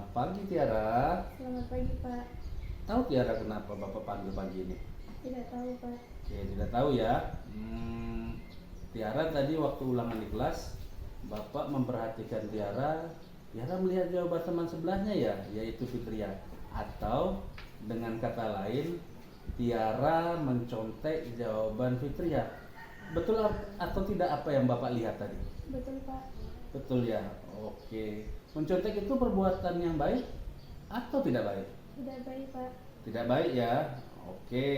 Selamat pagi Tiara. Selamat pagi, Pak. Tahu Tiara kenapa Bapak panggil pagi ini? Tidak tahu, Pak. Oke, tidak tahu ya. Tiara tadi waktu ulangan di kelas, Bapak memperhatikan Tiara. Tiara melihat jawaban teman sebelahnya ya, yaitu Fitria. Atau dengan kata lain, Tiara mencontek jawaban Fitria. Betul atau tidak apa yang Bapak lihat tadi? Betul, Pak. Betul ya. Oke. Mencontek itu perbuatan yang baik atau tidak baik? Tidak baik, Pak. Tidak baik ya. Oke.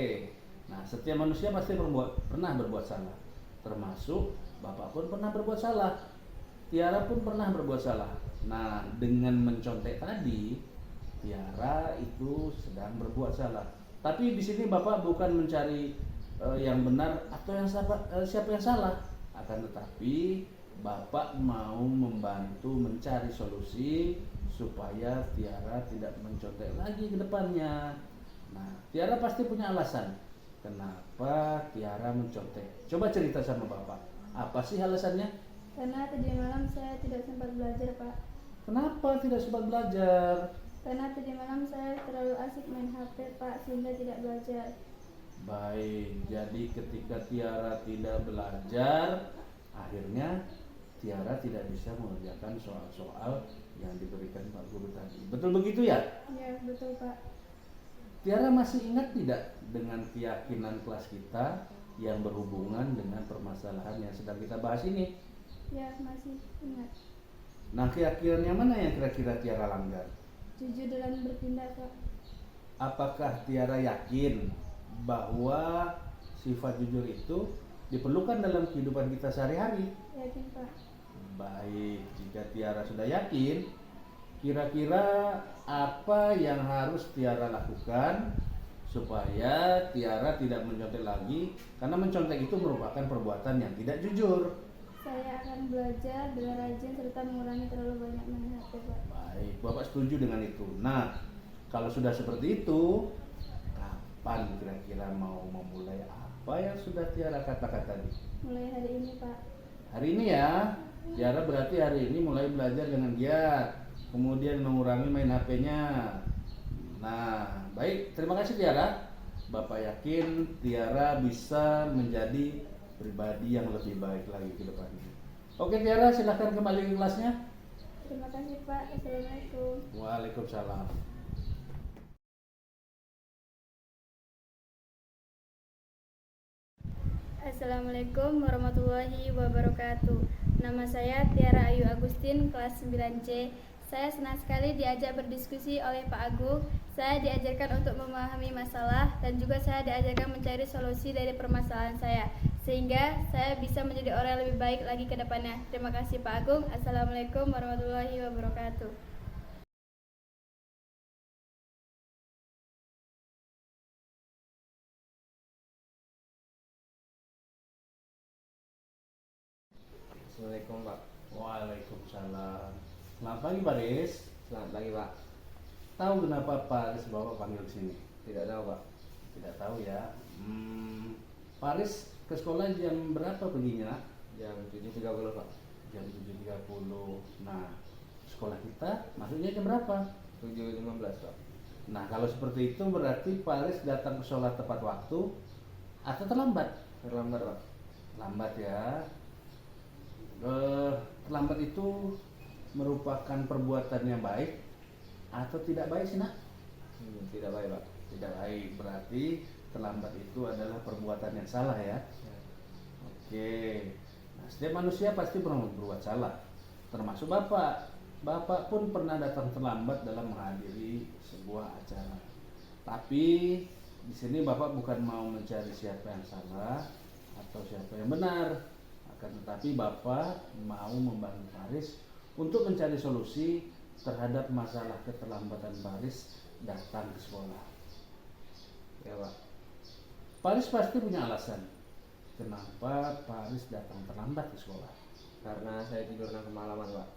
Nah, setiap manusia pasti pernah berbuat salah. Termasuk Bapak pun pernah berbuat salah. Tiara pun pernah berbuat salah. Nah, dengan mencontek tadi, Tiara itu sedang berbuat salah. Tapi di sini Bapak bukan mencari yang benar atau siapa yang salah. Akan tetapi Bapak mau membantu mencari solusi supaya Tiara tidak mencontek lagi ke depannya. Nah, Tiara pasti punya alasan kenapa Tiara mencontek. Coba cerita sama Bapak. Apa sih alasannya? Karena tadi malam saya tidak sempat belajar, Pak. Kenapa tidak sempat belajar? Karena tadi malam saya terlalu asik main HP, Pak, sehingga tidak belajar. Baik, jadi ketika Tiara tidak belajar, akhirnya Tiara tidak bisa mengerjakan soal-soal yang diberikan Pak Guru tadi. Betul begitu ya? Ya, betul, Pak. Tiara masih ingat tidak dengan keyakinan kelas kita yang berhubungan dengan permasalahan yang sedang kita bahas ini? Ya, masih ingat. Nah, keyakinan yang mana yang kira-kira Tiara langgar? Jujur dalam bertindak, Pak. Apakah Tiara yakin bahwa sifat jujur itu diperlukan dalam kehidupan kita sehari-hari? Yakin, Pak. Baik, jika Tiara sudah yakin, kira-kira apa yang harus Tiara lakukan supaya Tiara tidak mencontek lagi? Karena mencontek itu merupakan perbuatan yang tidak jujur. Saya akan belajar dengan rajin serta mengurangi terlalu banyak main HP, Pak. Baik, Bapak setuju dengan itu. Nah, kalau sudah seperti itu, kapan kira-kira mau memulai apa yang sudah Tiara katakan tadi? Mulai hari ini, Pak. Hari ini ya, Tiara berarti hari ini mulai belajar dengan giat, kemudian mengurangi main HP-nya. Nah, baik, terima kasih Tiara. Bapak yakin Tiara bisa menjadi pribadi yang lebih baik lagi ke depannya. Oke Tiara, silahkan kembali ke kelasnya. Terima kasih, Pak. Assalamualaikum. Waalaikumsalam. Assalamualaikum warahmatullahi wabarakatuh. Nama saya Tiara Ayu Agustin, kelas 9C. Saya senang sekali diajak berdiskusi oleh Pak Agung. Saya diajarkan untuk memahami masalah dan juga saya diajarkan mencari solusi dari permasalahan saya, sehingga saya bisa menjadi orang yang lebih baik lagi ke depannya. Terima kasih Pak Agung. Assalamualaikum warahmatullahi wabarakatuh. Assalamualaikum Pak. Waalaikumsalam. Selamat pagi Paris. Selamat pagi Pak. Tahu kenapa Paris Bapak panggil ke sini? Tidak tahu Pak. Tidak tahu ya. Paris ke sekolah jam berapa perginya? Jam 7.30 Pak. Jam 7.30. Nah, sekolah kita masuknya jam berapa? 7.15 Pak. Nah, kalau seperti itu berarti Paris datang ke sekolah tepat waktu atau terlambat? Terlambat Pak. Lambat ya. Terlambat itu merupakan perbuatan yang baik atau tidak baik sih nak? Tidak baik Pak. Tidak baik, berarti terlambat itu adalah perbuatan yang salah ya. Ya. Oke. Nah, setiap manusia pasti pernah berbuat salah, termasuk Bapak. Bapak pun pernah datang terlambat dalam menghadiri sebuah acara. Tapi di sini Bapak bukan mau mencari siapa yang salah atau siapa yang benar. Akan tetapi Bapak mau membantu Paris untuk mencari solusi terhadap masalah keterlambatan Paris datang ke sekolah. Ya Pak. Paris pasti punya alasan kenapa Paris datang terlambat ke sekolah. Karena saya tidurnya kemalaman Pak.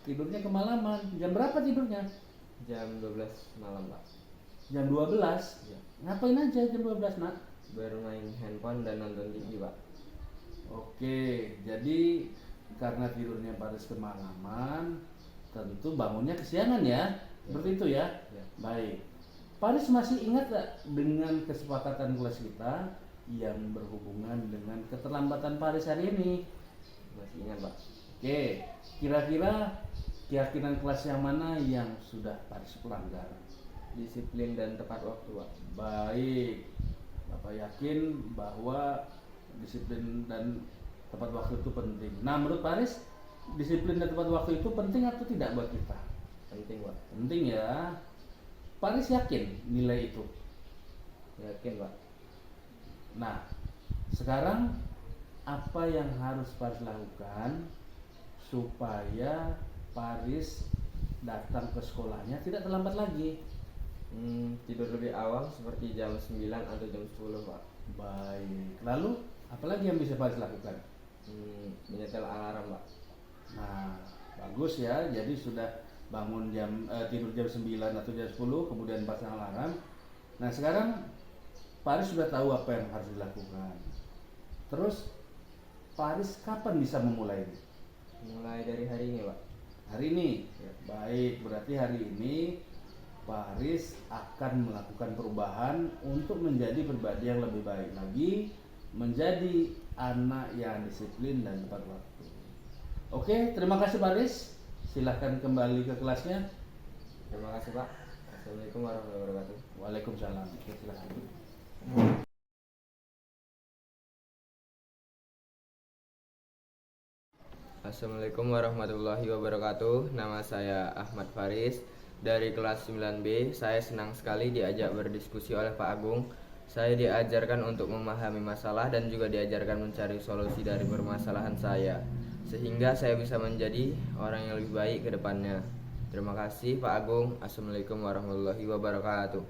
Tidurnya kemalaman. Jam berapa tidurnya? Jam 12 malam Pak. Jam 12. Ya. Ngapain aja jam 12 nak? Baru main handphone dan nonton TV Pak. Oke, jadi karena tidurnya Paris kemalaman, tentu bangunnya kesiangan ya. Seperti itu ya? Ya. Baik. Paris masih ingat gak dengan kesepakatan kelas kita yang berhubungan dengan keterlambatan Paris hari ini? Masih ingat, Pak. Oke, kira-kira keyakinan kelas yang mana yang sudah Paris pelanggar? Disiplin dan tepat waktu, Pak. Baik, Bapak yakin bahwa disiplin dan tepat waktu itu penting. Nah, menurut Paris, disiplin dan tepat waktu itu penting atau tidak buat kita? Penting, Pak. Penting ya. Paris yakin nilai itu. Yakin, Pak. Nah, sekarang apa yang harus Paris lakukan supaya Paris datang ke sekolahnya tidak terlambat lagi? Tidur lebih awal seperti jam 9 atau jam 10, Pak. Baik. Lalu, apa lagi yang bisa Paris lakukan? Menyetel alarm, Pak. Nah, bagus ya. Jadi sudah bangun tidur jam 9 atau jam 10, kemudian pasang alarm. Nah, sekarang Paris sudah tahu apa yang harus dilakukan. Terus Paris kapan bisa memulai ini? Mulai dari hari ini, Pak. Hari ini. Ya. Baik, berarti hari ini Paris akan melakukan perubahan untuk menjadi pribadi yang lebih baik lagi, menjadi anak yang disiplin dan tepat waktu. Oke, terima kasih Paris. Silahkan kembali ke kelasnya. Terima kasih, Pak. Assalamualaikum warahmatullahi wabarakatuh. Waalaikumsalam. Oke, silahkan. Assalamualaikum warahmatullahi wabarakatuh. Nama saya Ahmad Faris dari kelas 9B. Saya senang sekali diajak berdiskusi oleh Pak Agung. Saya diajarkan untuk memahami masalah dan juga diajarkan mencari solusi dari permasalahan saya, sehingga saya bisa menjadi orang yang lebih baik ke depannya. Terima kasih Pak Agung. Assalamualaikum warahmatullahi wabarakatuh.